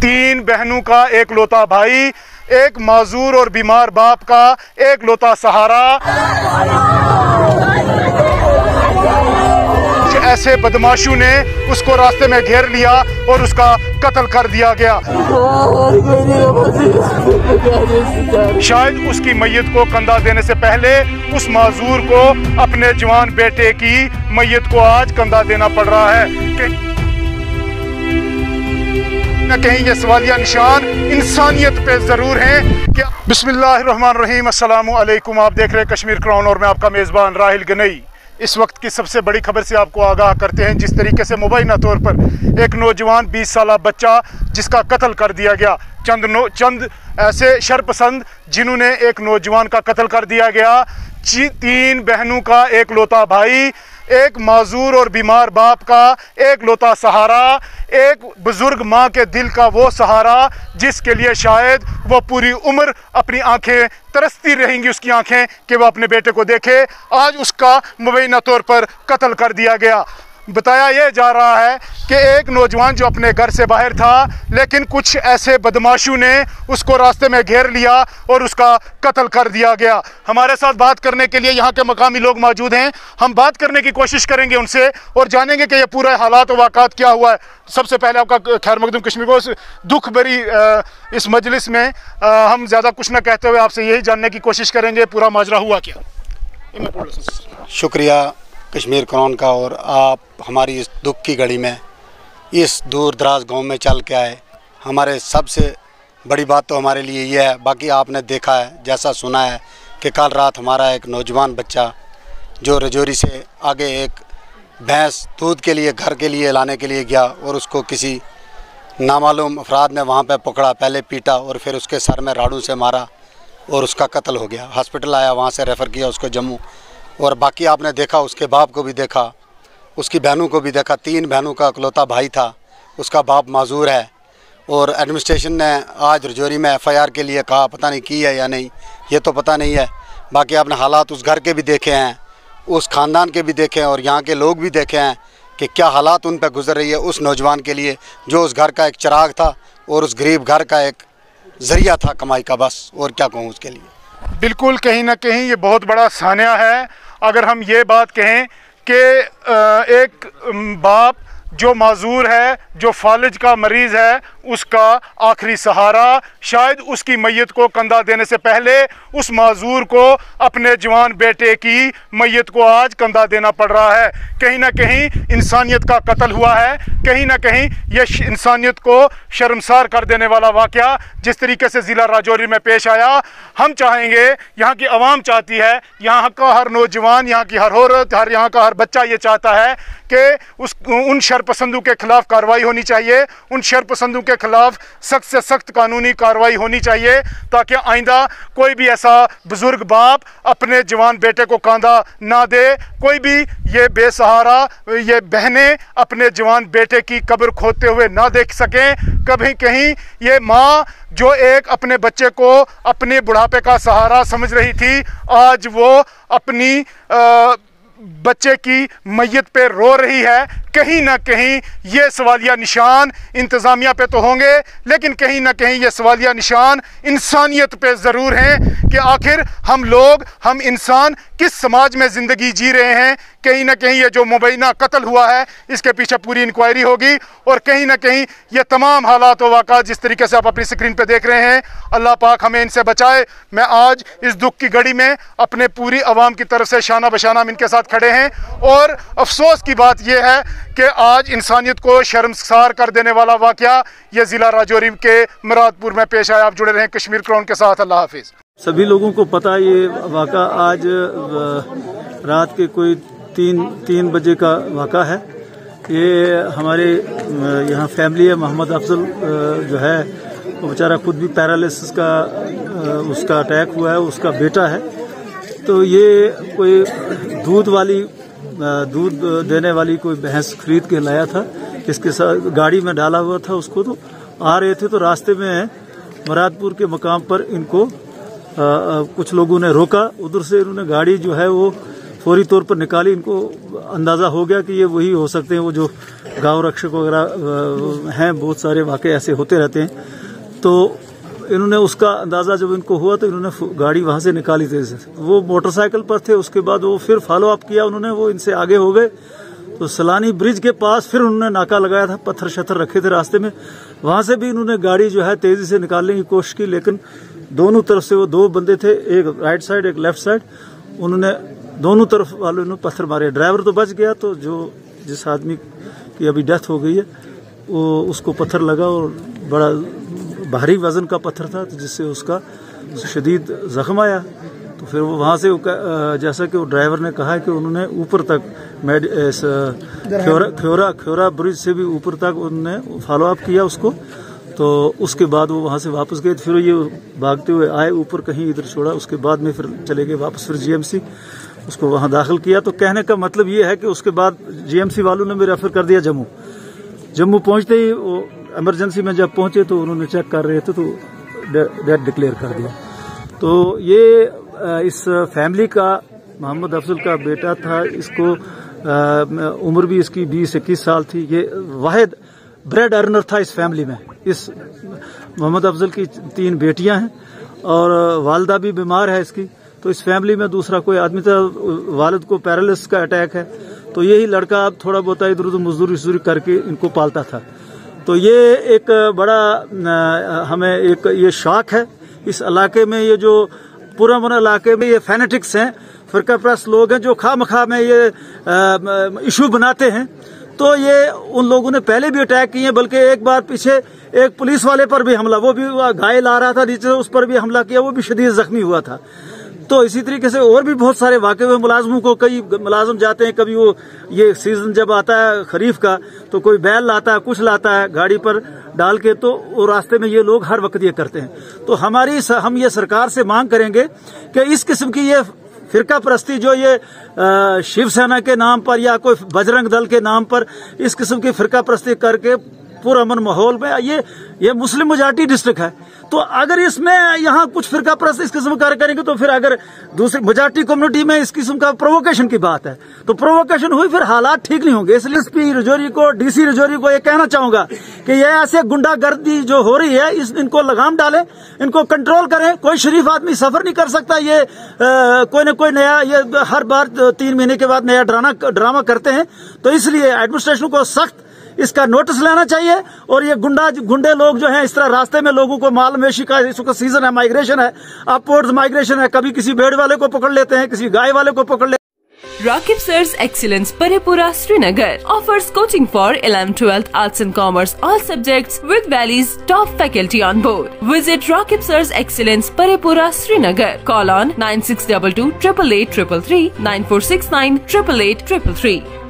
तीन बहनों का एक लौता भाई, एक माजूर और बीमार बाप का एक लौता सहारा। ऐसे बदमाशों ने उसको रास्ते में घेर लिया और उसका कत्ल कर दिया गया। शायद उसकी मैयत को कंधा देने से पहले उस माजूर को अपने जवान बेटे की मैयत को आज कंधा देना पड़ रहा है। कहीं ये सवालिया निशान इंसानियत पे जरूर हैं कि बिस्मिल्लाहिर्रहमानिर्रहीम, अस्सलामु अलैकुम। आप देख रहे हैं कश्मीर क्राउन और मैं आपका मेज़बान राहिल गनई। इस वक्त की सबसे बड़ी खबर से आपको आगाह करते हैं। जिस तरीके से मुबैना तौर पर एक नौजवान 20 साल बच्चा जिसका कत्ल कर दिया गया, चंद ऐसे शरपसंद जिन्होंने एक नौजवान का कत्ल कर दिया गया। तीन बहनों का एक लौता भाई, एक माजूर और बीमार बाप का एक लौता सहारा, एक बुजुर्ग माँ के दिल का वो सहारा जिसके लिए शायद वो पूरी उम्र अपनी आंखें तरसती रहेंगी, उसकी आंखें कि वो अपने बेटे को देखे। आज उसका मुबैना तौर पर कत्ल कर दिया गया। बताया यह जा रहा है कि एक नौजवान जो अपने घर से बाहर था, लेकिन कुछ ऐसे बदमाशों ने उसको रास्ते में घेर लिया और उसका कत्ल कर दिया गया। हमारे साथ बात करने के लिए यहाँ के मकामी लोग मौजूद हैं। हम बात करने की कोशिश करेंगे उनसे और जानेंगे कि ये पूरा हालात और वाक़ात क्या हुआ है। सबसे पहले आपका खैर मकदम कश्मीर को दुख भरी इस मजलिस में हम ज़्यादा कुछ ना कहते हुए आपसे यही जानने की कोशिश करेंगे पूरा माजरा हुआ क्या। शुक्रिया कश्मीर क्राउन का, और आप हमारी इस दुख की घड़ी में इस दूर दराज गांव में चल के आए। हमारे सबसे बड़ी बात तो हमारे लिए ये है, बाकी आपने देखा है, जैसा सुना है कि कल रात हमारा एक नौजवान बच्चा जो रजौरी से आगे एक भैंस दूध के लिए घर के लिए लाने के लिए गया और उसको किसी नामालूम अफराद ने वहाँ पे पकड़ा, पहले पीटा और फिर उसके सर में राड़ू से मारा और उसका कत्ल हो गया। हॉस्पिटल आया, वहाँ से रेफ़र किया उसको जम्मू। और बाकी आपने देखा, उसके बाप को भी देखा, उसकी बहनों को भी देखा। तीन बहनों का इकलौता भाई था, उसका बाप माजूर है। और एडमिनिस्ट्रेशन ने आज रजौरी में FIR के लिए कहा, पता नहीं की है या नहीं, ये तो पता नहीं है। बाकी आपने हालात उस घर के भी देखे हैं, उस ख़ानदान के भी देखे हैं और यहाँ के लोग भी देखे हैं कि क्या हालात उन पर गुजर रही है उस नौजवान के लिए जो उस घर का एक चिराग था और उस गरीब घर का एक ज़रिया था कमाई का। बस और क्या कहूँ उसके लिए। बिल्कुल, कहीं ना कहीं ये बहुत बड़ा सानिया है। अगर हम ये बात कहें कि एक बाप जो माजूर है, जो फालिज का मरीज़ है, उसका आखिरी सहारा, शायद उसकी मैयत को कंधा देने से पहले उस माजूर को अपने जवान बेटे की मैयत को आज कंधा देना पड़ रहा है। कहीं ना कहीं इंसानियत का कत्ल हुआ है। कहीं ना कहीं यह इंसानियत को शर्मसार कर देने वाला वाक़या जिस तरीके से ज़िला राजौरी में पेश आया, हम चाहेंगे, यहाँ की आवाम चाहती है, यहाँ का हर नौजवान, यहाँ की हर औरत, यहाँ का हर बच्चा ये चाहता है कि उन शरपसंदों के खिलाफ कार्रवाई होनी चाहिए, उन शरपसंदों के खिलाफ सख्त से सख्त कानूनी कार्रवाई होनी चाहिए, ताकि आइंदा कोई भी ऐसा बुजुर्ग बाप अपने जवान बेटे को कंधा ना दे। कोई भी ये बेसहारा, ये बहनें अपने जवान बेटे की कब्र खोदते हुए ना देख सकें। कभी कहीं ये माँ जो एक अपने बच्चे को अपने बुढ़ापे का सहारा समझ रही थी, आज वो अपनी बच्चे की मैयत पे रो रही है। कहीं ना कहीं ये सवालिया निशान इंतज़ामिया पे तो होंगे, लेकिन कहीं ना कहीं ये सवालिया निशान इंसानियत पे ज़रूर हैं कि आखिर हम लोग, हम इंसान किस समाज में ज़िंदगी जी रहे हैं। कहीं ना कहीं ये जो मुबैना कत्ल हुआ है, इसके पीछे पूरी इंक्वायरी होगी और कहीं ना कहीं ये तमाम हालात व वाक़ात जिस तरीके से आप अपनी स्क्रीन पे देख रहे हैं, अल्लाह पाक हमें इनसे बचाए। मैं आज इस दुख की घड़ी में अपने पूरी आवाम की तरफ से शाना बशाना हम इनके साथ खड़े हैं। और अफसोस की बात यह है कि आज इंसानियत को शर्मसार कर देने वाला वाक़या ये ज़िला राजौरी के मुरादपुर में पेश आया। आप जुड़े रहें कश्मीर क्राउन के साथ। अल्लाह हाफिज़। सभी लोगों को पता ये वाक़ा आज रात के कोई तीन बजे का वाक़ा है। ये हमारे यहाँ फैमिली है, मोहम्मद अफजल जो है वो बेचारा खुद भी पैरालिसिस का उसका अटैक हुआ है, उसका बेटा है। तो ये कोई दूध देने वाली कोई भैंस खरीद के लाया था, इसके साथ गाड़ी में डाला हुआ था उसको। तो आ रहे थे तो रास्ते में मुरादपुर के मकाम पर इनको कुछ लोगों ने रोका। उधर से इन्होंने गाड़ी जो है वो फौरी तौर पर निकाली। इनको अंदाज़ा हो गया कि ये वही हो सकते हैं, वो जो गांव रक्षक वगैरह हैं, बहुत सारे वाक़े ऐसे होते रहते हैं। तो इन्होंने उसका अंदाज़ा जब इनको हुआ तो इन्होंने गाड़ी वहां से निकाली थे। वो मोटरसाइकिल पर थे, उसके बाद वो फिर फॉलो अप किया उन्होंने, वो इनसे आगे हो गए। तो सलानी ब्रिज के पास फिर उन्होंने नाका लगाया था, पत्थर शत्थर रखे थे रास्ते में, वहां से भी इन्होंने गाड़ी जो है तेजी से निकालने की कोशिश की, लेकिन दोनों तरफ से वो 2 बंदे थे, एक राइट साइड एक लेफ्ट साइड, उन्होंने दोनों तरफ वालों ने पत्थर मारे। ड्राइवर तो बच गया, तो जिस आदमी की अभी डेथ हो गई है वो उसको पत्थर लगा और बड़ा भारी वजन का पत्थर था, तो जिससे उसका शदीद जख्म आया। तो फिर वो वहाँ से जैसा कि वो ड्राइवर ने कहा है कि उन्होंने ऊपर तक ख्योरा ब्रिज से भी ऊपर तक उन्होंने फॉलो अप किया उसको। तो उसके बाद वो वहाँ से वापस गए, फिर ये भागते हुए आए ऊपर, कहीं इधर छोड़ा, उसके बाद में फिर चले गए वापस, फिर जीएमसी उसको वहाँ दाखिल किया। तो कहने का मतलब ये है कि उसके बाद जीएमसी वालों ने भी रेफर कर दिया जम्मू। जम्मू पहुँचते ही वो इमरजेंसी में जब पहुंचे तो उन्होंने चेक कर रहे थे तो डेथ डिक्लेयर कर दिया। तो ये इस फैमिली का मोहम्मद अफजल का बेटा था, इसको उम्र भी इसकी 20-21 साल थी। ये वाहिद ब्रेड अर्नर था इस फैमिली में। इस मोहम्मद अफजल की 3 बेटियां हैं और वालदा भी बीमार है इसकी। तो इस फैमिली में दूसरा कोई आदमी था, वालिद को पैरालिसिस का अटैक है। तो यही लड़का अब थोड़ा बहुत इधर उधर मजदूरी करके इनको पालता था। तो ये एक बड़ा हमें एक ये शौक है इस इलाके में। ये जो पुरअमन इलाके में ये फैनेटिक्स हैं, फिरका परस्त लोग हैं जो खामखा में ये इशू बनाते हैं। तो ये उन लोगों ने पहले भी अटैक किए हैं, बल्कि एक बार पीछे एक पुलिस वाले पर भी हमला, वो भी घायल आ रहा था नीचे, उस पर भी हमला किया, वो भी शदीद जख्मी हुआ था। तो इसी तरीके से और भी बहुत सारे वाक़े हुए। मुलाजमों को कई मुलाजम जाते हैं, कभी वो ये सीजन जब आता है खरीफ का तो कोई बैल लाता है, कुछ लाता है गाड़ी पर डाल के, तो वो रास्ते में ये लोग हर वक्त ये करते हैं। तो हम ये सरकार से मांग करेंगे कि इस किस्म की ये फिरका परस्ती जो ये शिवसेना के नाम पर या कोई बजरंग दल के नाम पर इस किस्म की फिरका परस्ती करके पुरअमन माहौल में, ये मुस्लिम मेजॉरिटी डिस्ट्रिक्ट है, तो अगर इसमें यहाँ कुछ फिरका परस्त इस किस्म का करेंगे तो फिर अगर दूसरी मेजॉरिटी कम्युनिटी में इस किस्म का प्रोवोकेशन की बात है तो प्रोवोकेशन हुई, फिर हालात ठीक नहीं होंगे। इसलिए एसपी राजौरी को, डीसी राजौरी को ये कहना चाहूंगा कि ये ऐसे गुंडागर्दी जो हो रही है इनको लगाम डालें, इनको कंट्रोल करें। कोई शरीफ आदमी सफर नहीं कर सकता। ये कोई न कोई नया, ये हर बार 3 महीने के बाद नया ड्रामा करते हैं। तो इसलिए एडमिनिस्ट्रेशन को सख्त इसका नोटिस लेना चाहिए। और ये गुंडे लोग जो हैं इस तरह रास्ते में लोगों को माल मवेशी का इसका सीजन है, माइग्रेशन है, अपवर्ड्स माइग्रेशन है, कभी किसी भेड़ वाले को पकड़ लेते हैं, किसी गाय वाले को पकड़ लेते हैं। Rakib Sir's Excellence Parepura Srinagar offers coaching for 11th, 12th, Arts and Commerce, all subjects with Valley's top faculty on board. Visit Rakib Sir's Excellence Parepura Srinagar. Call on 9622 888 333 9469 888 333.